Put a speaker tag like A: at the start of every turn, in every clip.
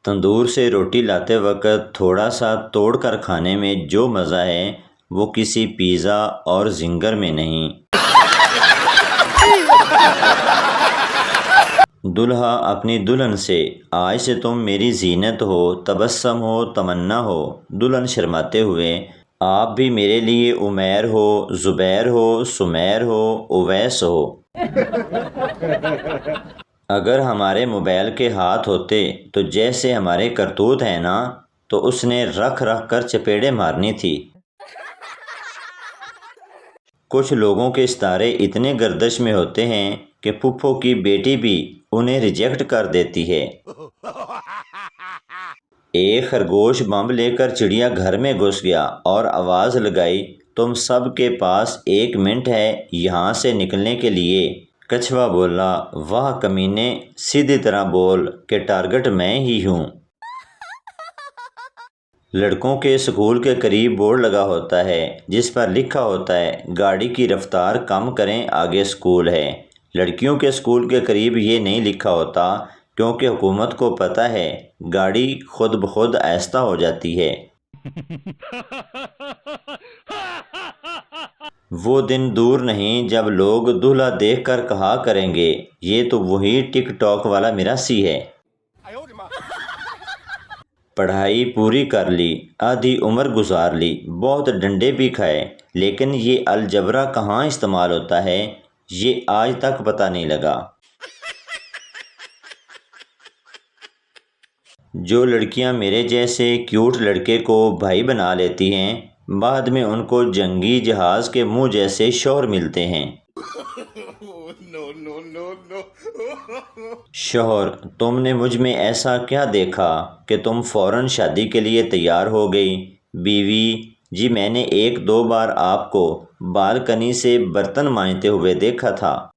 A: تندور سے روٹی لاتے وقت تھوڑا سا توڑ کر کھانے میں جو مزہ ہے وہ کسی پیزا اور زنگر میں نہیں۔ دلہا اپنی دلہن سے، آج سے تم میری زینت ہو، تبسم ہو، تمنا ہو۔ دلہن شرماتے ہوئے، آپ بھی میرے لیے عمیر ہو، زبیر ہو، سمیر ہو، اویس ہو۔ اگر ہمارے موبائل کے ہاتھ ہوتے تو جیسے ہمارے کرتوت ہیں نا، تو اس نے رکھ رکھ کر چپیڑے مارنی تھی۔ کچھ لوگوں کے ستارے اتنے گردش میں ہوتے ہیں کہ پھپھو کی بیٹی بھی انہیں ریجیکٹ کر دیتی ہے۔ ایک خرگوش بم لے کر چڑیا گھر میں گھس گیا اور آواز لگائی، تم سب کے پاس 1 منٹ ہے یہاں سے نکلنے کے لیے۔ کچھوا بولا، واہ کمینے، سیدھی طرح بول کہ ٹارگٹ میں ہی ہوں۔ لڑکوں کے سکول کے قریب بورڈ لگا ہوتا ہے جس پر لکھا ہوتا ہے، گاڑی کی رفتار کم کریں، آگے سکول ہے۔ لڑکیوں کے سکول کے قریب یہ نہیں لکھا ہوتا کیونکہ حکومت کو پتہ ہے گاڑی خود بخود آہستہ ہو جاتی ہے۔ وہ دن دور نہیں جب لوگ دلہا دیکھ کر کہا کریں گے، یہ تو وہی ٹک ٹاک والا میراثی ہے۔ پڑھائی پوری کر لی، آدھی عمر گزار لی، بہت ڈنڈے بھی کھائے، لیکن یہ الجبرا کہاں استعمال ہوتا ہے یہ آج تک پتہ نہیں لگا۔ جو لڑکیاں میرے جیسے کیوٹ لڑکے کو بھائی بنا لیتی ہیں، بعد میں ان کو جنگی جہاز کے منہ جیسے شوہر ملتے ہیں۔ شوہر، تم نے مجھ میں ایسا کیا دیکھا کہ تم فوراً شادی کے لیے تیار ہو گئی؟ بیوی، جی میں نے 1-2 بار آپ کو بالکنی سے برتن مانجتے ہوئے دیکھا تھا۔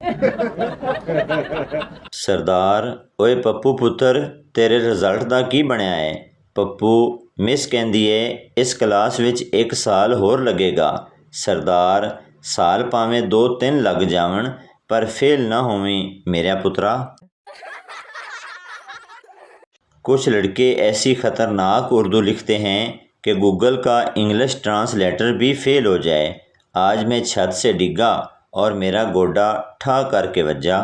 A: سردار، اوے پپو پتر، تیرے رزلٹ دا کی بنیا ہے؟ پپو، مس کہندی ہے اس کلاس وچ 1 سال ہور لگے گا۔ سردار، سال پاویں 2-3 لگ جاون پر فیل نہ ہوویں میرا پترا۔ کچھ لڑکے ایسی خطرناک اردو لکھتے ہیں کہ گوگل کا انگلش ٹرانسلیٹر بھی فیل ہو جائے۔ آج میں چھت سے ڈگا اور میرا گوڈا ٹھا کر کے وجا۔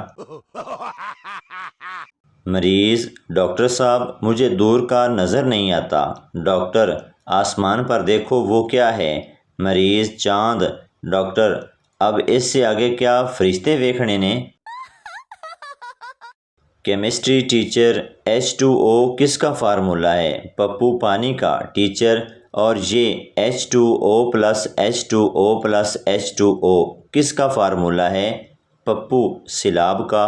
A: مریض، ڈاکٹر صاحب مجھے دور کا نظر نہیں آتا۔ ڈاکٹر، آسمان پر دیکھو وہ کیا ہے؟ مریض، چاند۔ ڈاکٹر، اب اس سے آگے کیا فرشتے ویکھنے نے؟ کیمسٹری ٹیچر، H2O کس کا فارمولہ ہے؟ پپو، پانی کا۔ ٹیچر، اور یہ H2O+H2O+H2O کس کا فارمولہ ہے؟ پپو، سیلاب کا۔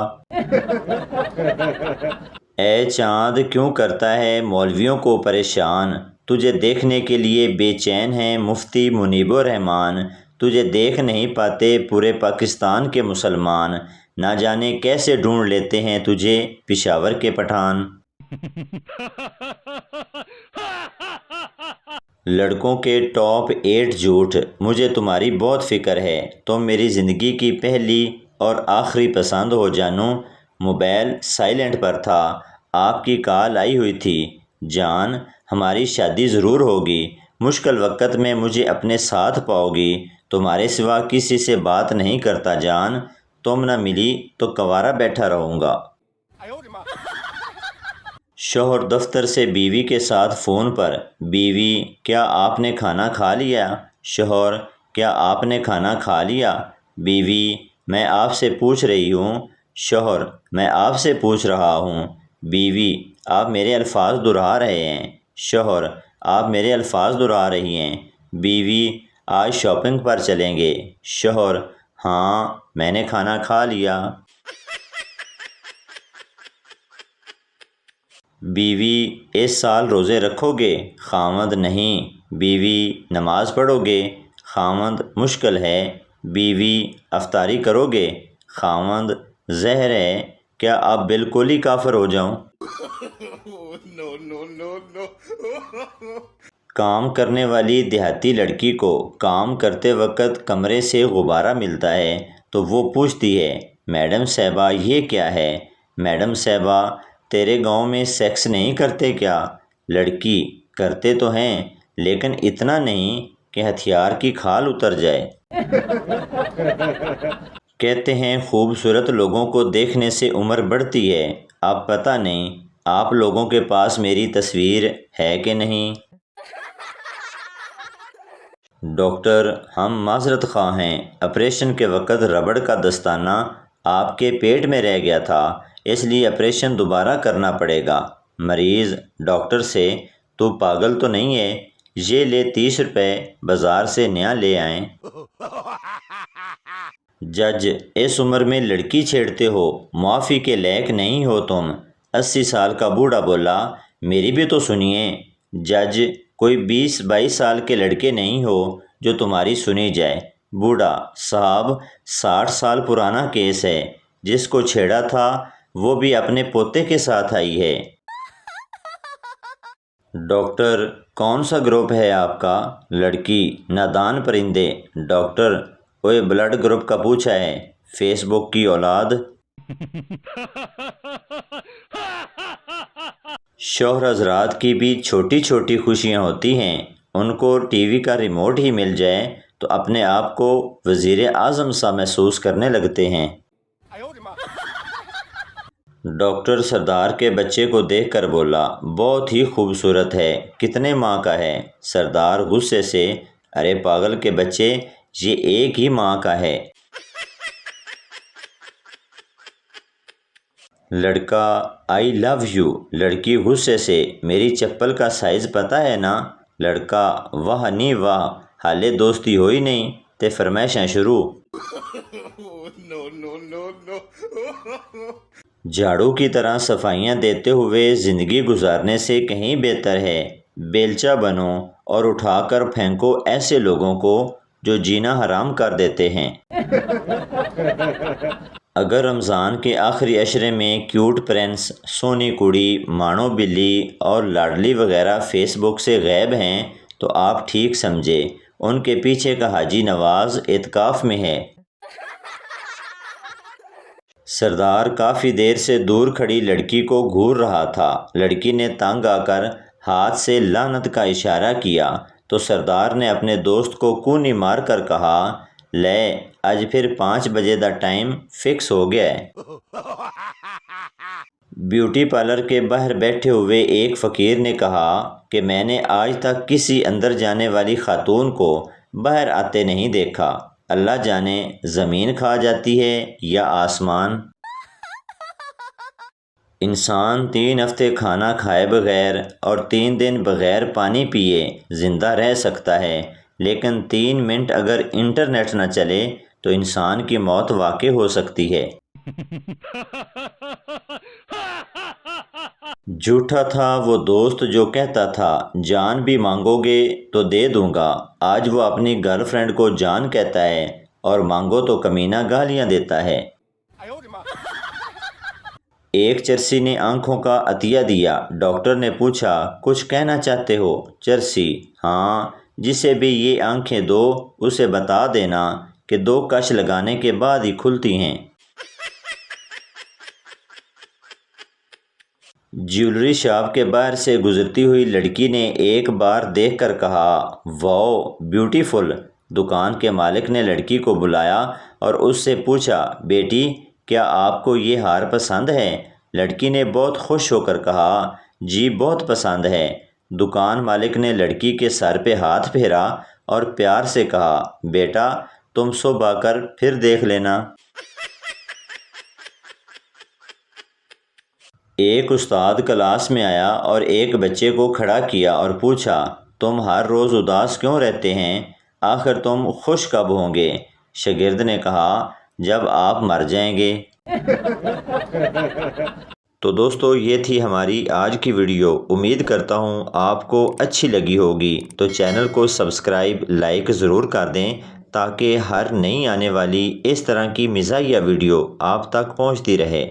A: اے چاند، کیوں کرتا ہے مولویوں کو پریشان؟ تجھے دیکھنے کے لیے بے چین ہیں مفتی منیب الرحمان۔ تجھے دیکھ نہیں پاتے پورے پاکستان کے مسلمان، نہ جانے کیسے ڈھونڈ لیتے ہیں تجھے پشاور کے پٹھان۔ لڑکوں کے ٹاپ 8 جھوٹ، مجھے تمہاری بہت فکر ہے، تم میری زندگی کی پہلی اور آخری پسند ہو جانو۔ موبائل سائلنٹ پر تھا، آپ کی کال آئی ہوئی تھی۔ جان، ہماری شادی ضرور ہوگی، مشکل وقت میں مجھے اپنے ساتھ پاؤ گی، تمہارے سوا کسی سے بات نہیں کرتا جان، تم نہ ملی تو کنوارا بیٹھا رہوں گا۔ شوہر دفتر سے بیوی کے ساتھ فون پر، بیوی، کیا آپ نے کھانا کھا لیا؟ شوہر، کیا آپ نے کھانا کھا لیا؟ بیوی، میں آپ سے پوچھ رہی ہوں۔ شوہر، میں آپ سے پوچھ رہا ہوں۔ بیوی، آپ میرے الفاظ دہرا رہے ہیں۔ شوہر، آپ میرے الفاظ دہرا رہی ہیں۔ بیوی، آج شاپنگ پر چلیں گے۔ شوہر، ہاں میں نے کھانا کھا لیا۔ بیوی، اس سال روزے رکھو گے؟ خاوند، نہیں۔ بیوی، نماز پڑھو گے؟ خاوند، مشکل ہے۔ بیوی، افطاری کرو گے؟ خاوند، زہر ہے، کیا اب بالکل ہی کافر ہو جاؤں؟ کام کرنے والی دیہاتی لڑکی کو کام کرتے وقت کمرے سے غبارہ ملتا ہے تو وہ پوچھتی ہے، میڈم صاحبہ یہ کیا ہے؟ میڈم صاحبہ، تیرے گاؤں میں سیکس نہیں کرتے کیا؟ لڑکی: کرتے تو ہیں لیکن اتنا نہیں کہ ہتھیار کی کھال اتر جائے۔ کہتے ہیں خوبصورت لوگوں کو دیکھنے سے عمر بڑھتی ہے، اب پتہ نہیں آپ لوگوں کے پاس میری تصویر ہے کہ نہیں؟ ڈاکٹر: ہم معذرت خواہ ہیں، آپریشن کے وقت ربڑ کا دستانہ آپ کے پیٹ میں رہ گیا تھا، اس لیے آپریشن دوبارہ کرنا پڑے گا۔ مریض ڈاکٹر سے: تو پاگل تو نہیں ہے؟ یہ لے 30 روپے، بازار سے نیا لے آئیں۔ جج: اس عمر میں لڑکی چھیڑتے ہو، معافی کے لائق نہیں ہو تم۔ 80 سال کا بوڑھا بولا: میری بھی تو سنیے۔ جج: کوئی 20-22 سال کے لڑکے نہیں ہو جو تمہاری سنی جائے۔ بوڑھا: صاحب 60 سال پرانا کیس ہے، جس کو چھیڑا تھا وہ بھی اپنے پوتے کے ساتھ آئی ہے۔ ڈاکٹر: کون سا گروپ ہے آپ کا؟ لڑکی: نادان پرندے۔ ڈاکٹر: اوے بلڈ گروپ کا پوچھا ہے، فیس بک کی اولاد۔ شوہر حضرات کی بھی چھوٹی چھوٹی خوشیاں ہوتی ہیں، ان کو ٹی وی کا ریموٹ ہی مل جائے تو اپنے آپ کو وزیر اعظم سا محسوس کرنے لگتے ہیں۔ ڈاکٹر سردار کے بچے کو دیکھ کر بولا: بہت ہی خوبصورت ہے، کتنے ماہ کا ہے؟ سردار غصے سے: ارے پاگل کے بچے، یہ ایک ہی ماہ کا ہے۔ لڑکا: آئی لو یو۔ لڑکی غصے سے: میری چپل کا سائز پتہ ہے نا؟ لڑکا: واہ نی واہ، حالے دوستی ہوئی نہیں تے فرمائشاں شروع۔ جھاڑو کی طرح صفائیاں دیتے ہوئے زندگی گزارنے سے کہیں بہتر ہے بیلچہ بنو اور اٹھا کر پھینکو ایسے لوگوں کو جو جینا حرام کر دیتے ہیں۔ اگر رمضان کے آخری عشرے میں کیوٹ پرنس، سونی کڑی، مانو بلی اور لاڈلی وغیرہ فیس بک سے غائب ہیں تو آپ ٹھیک سمجھے، ان کے پیچھے کا حاجی نواز اعتکاف میں ہے۔ سردار کافی دیر سے دور کھڑی لڑکی کو گھور رہا تھا۔ لڑکی نے تنگ آ کر ہاتھ سے لعنت کا اشارہ کیا تو سردار نے اپنے دوست کو کونی مار کر کہا: لے آج پھر 5 بجے دا ٹائم فکس ہو گیا ہے۔ بیوٹی پارلر کے باہر بیٹھے ہوئے ایک فقیر نے کہا کہ میں نے آج تک کسی اندر جانے والی خاتون کو باہر آتے نہیں دیکھا، اللہ جانے زمین کھا جاتی ہے یا آسمان۔ انسان 3 ہفتے کھانا کھائے بغیر اور 3 دن بغیر پانی پیے زندہ رہ سکتا ہے، لیکن 3 منٹ اگر انٹرنیٹ نہ چلے تو انسان کی موت واقع ہو سکتی ہے۔ جھوٹا تھا وہ دوست جو کہتا تھا جان بھی مانگو گے تو دے دوں گا، آج وہ اپنی گرل فرینڈ کو جان کہتا ہے اور مانگو تو کمینہ گالیاں دیتا ہے۔ ایک چرسی نے آنکھوں کا عطیہ دیا۔ ڈاکٹر نے پوچھا: کچھ کہنا چاہتے ہو؟ چرسی: ہاں، جسے بھی یہ آنکھیں دو اسے بتا دینا کہ 2 کش لگانے کے بعد ہی کھلتی ہیں۔ جیولری شاپ کے باہر سے گزرتی ہوئی لڑکی نے ایک بار دیکھ کر کہا: واو بیوٹیفل۔ دکان کے مالک نے لڑکی کو بلایا اور اس سے پوچھا: بیٹی کیا آپ کو یہ ہار پسند ہے؟ لڑکی نے بہت خوش ہو کر کہا: جی بہت پسند ہے۔ دکان مالک نے لڑکی کے سر پہ ہاتھ پھیرا اور پیار سے کہا: بیٹا تم صبح آ کر پھر دیکھ لینا۔ ایک استاد کلاس میں آیا اور ایک بچے کو کھڑا کیا اور پوچھا: تم ہر روز اداس کیوں رہتے ہیں؟ آخر تم خوش کب ہوں گے؟ شاگرد نے کہا: جب آپ مر جائیں گے۔ تو دوستو یہ تھی ہماری آج کی ویڈیو، امید کرتا ہوں آپ کو اچھی لگی ہوگی، تو چینل کو سبسکرائب لائک ضرور کر دیں تاکہ ہر نئی آنے والی اس طرح کی مزاحیہ ویڈیو آپ تک پہنچتی رہے۔